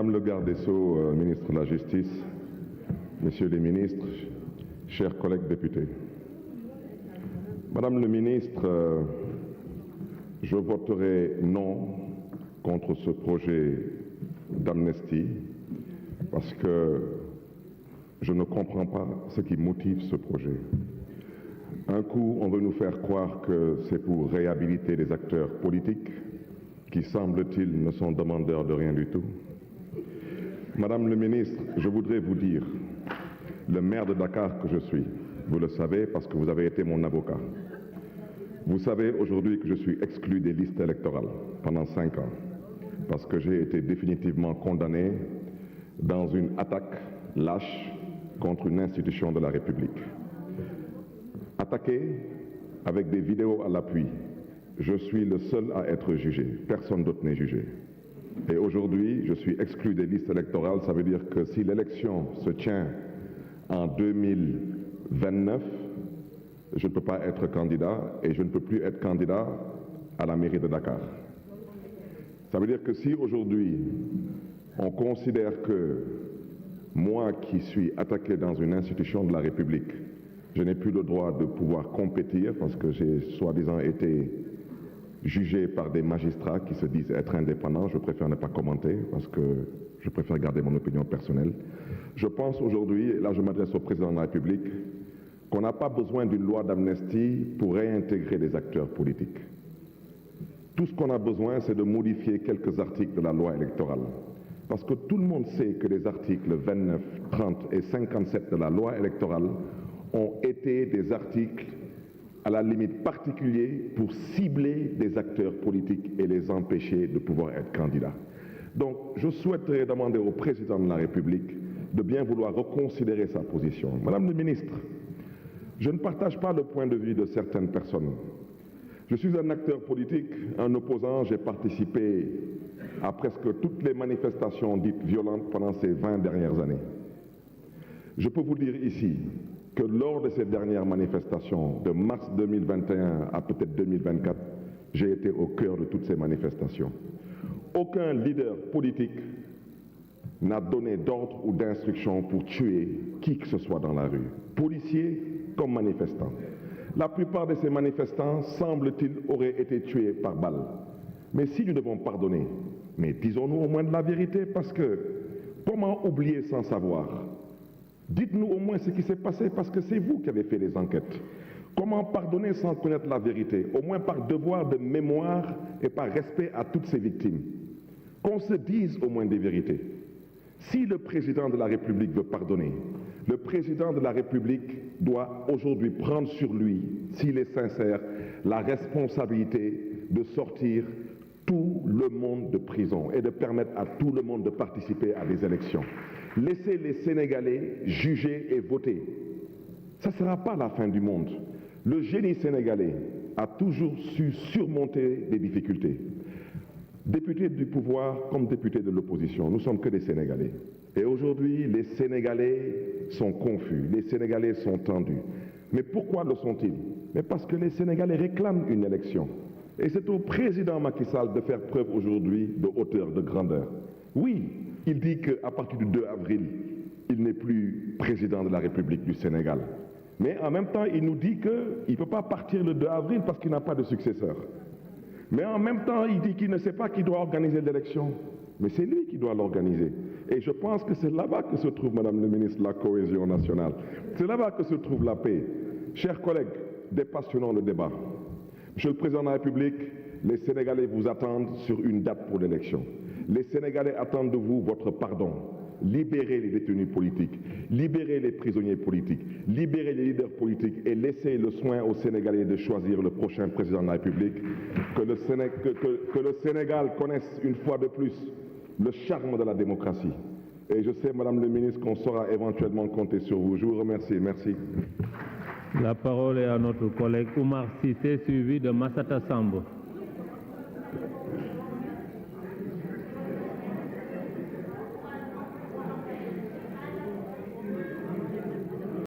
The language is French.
Madame le garde des Sceaux, ministre de la Justice, Messieurs les ministres, chers collègues députés. Madame le ministre, je voterai non contre ce projet d'amnistie parce que je ne comprends pas ce qui motive ce projet. Un coup, on veut nous faire croire que c'est pour réhabiliter les acteurs politiques qui, semble-t-il, ne sont demandeurs de rien du tout. Madame le ministre, je voudrais vous dire, le maire de Dakar que je suis, vous le savez parce que vous avez été mon avocat. Vous savez aujourd'hui que je suis exclu des listes électorales pendant 5 ans parce que j'ai été définitivement condamné dans une attaque lâche contre une institution de la République. Attaqué avec des vidéos à l'appui, je suis le seul à être jugé, personne d'autre n'est jugé. Et aujourd'hui, je suis exclu des listes électorales, ça veut dire que si l'élection se tient en 2029, je ne peux pas être candidat et je ne peux plus être candidat à la mairie de Dakar. Ça veut dire que si aujourd'hui on considère que moi qui suis attaqué dans une institution de la République, je n'ai plus le droit de pouvoir compétir parce que j'ai soi-disant été jugé par des magistrats qui se disent être indépendants, je préfère ne pas commenter parce que je préfère garder mon opinion personnelle. Je pense aujourd'hui, et là je m'adresse au président de la République, qu'on n'a pas besoin d'une loi d'amnistie pour réintégrer les acteurs politiques. Tout ce qu'on a besoin, c'est de modifier quelques articles de la loi électorale. Parce que tout le monde sait que les articles 29, 30 et 57 de la loi électorale ont été des articles à la limite particuliers pour cibler des acteurs politiques et les empêcher de pouvoir être candidats. Donc, je souhaiterais demander au président de la République de bien vouloir reconsidérer sa position. Madame le ministre, je ne partage pas le point de vue de certaines personnes. Je suis un acteur politique, un opposant, j'ai participé à presque toutes les manifestations dites violentes pendant ces 20 dernières années. Je peux vous dire ici que lors de ces dernières manifestations, de mars 2021 à peut-être 2024, j'ai été au cœur de toutes ces manifestations. Aucun leader politique n'a donné d'ordre ou d'instruction pour tuer qui que ce soit dans la rue, policiers comme manifestants. La plupart de ces manifestants, semble-t-il, auraient été tués par balle. Mais si nous devons pardonner, mais disons-nous au moins de la vérité, parce que comment oublier sans savoir? Dites-nous au moins ce qui s'est passé, parce que c'est vous qui avez fait les enquêtes. Comment pardonner sans connaître la vérité? Au moins par devoir de mémoire et par respect à toutes ces victimes. Qu'on se dise au moins des vérités. Si le président de la République veut pardonner, le président de la République doit aujourd'hui prendre sur lui, s'il est sincère, la responsabilité de sortir tout le monde de prison et de permettre à tout le monde de participer à des élections. Laissez les Sénégalais juger et voter. Ça ne sera pas la fin du monde. Le génie sénégalais a toujours su surmonter des difficultés. Députés du pouvoir comme députés de l'opposition, nous ne sommes que des Sénégalais. Et aujourd'hui, les Sénégalais sont confus, les Sénégalais sont tendus. Mais pourquoi le sont-ils? Mais parce que les Sénégalais réclament une élection. Et c'est au président Macky Sall de faire preuve aujourd'hui de hauteur, de grandeur. Oui, il dit qu'à partir du 2 avril, il n'est plus président de la République du Sénégal. Mais en même temps, il nous dit qu'il ne peut pas partir le 2 avril parce qu'il n'a pas de successeur. Mais en même temps, il dit qu'il ne sait pas qui doit organiser l'élection. Mais c'est lui qui doit l'organiser. Et je pense que c'est là-bas que se trouve, Madame le ministre, la cohésion nationale. C'est là-bas que se trouve la paix. Chers collègues, dépassionnons le débat. Monsieur le Président de la République, les Sénégalais vous attendent sur une date pour l'élection. Les Sénégalais attendent de vous votre pardon. Libérez les détenus politiques, libérez les prisonniers politiques, libérez les leaders politiques et laissez le soin aux Sénégalais de choisir le prochain président de la République. Que le Sénégal connaisse une fois de plus le charme de la démocratie. Et je sais, Madame le ministre, qu'on saura éventuellement compter sur vous. Je vous remercie. Merci. La parole est à notre collègue Oumar Cissé, suivi de Massata Sambo.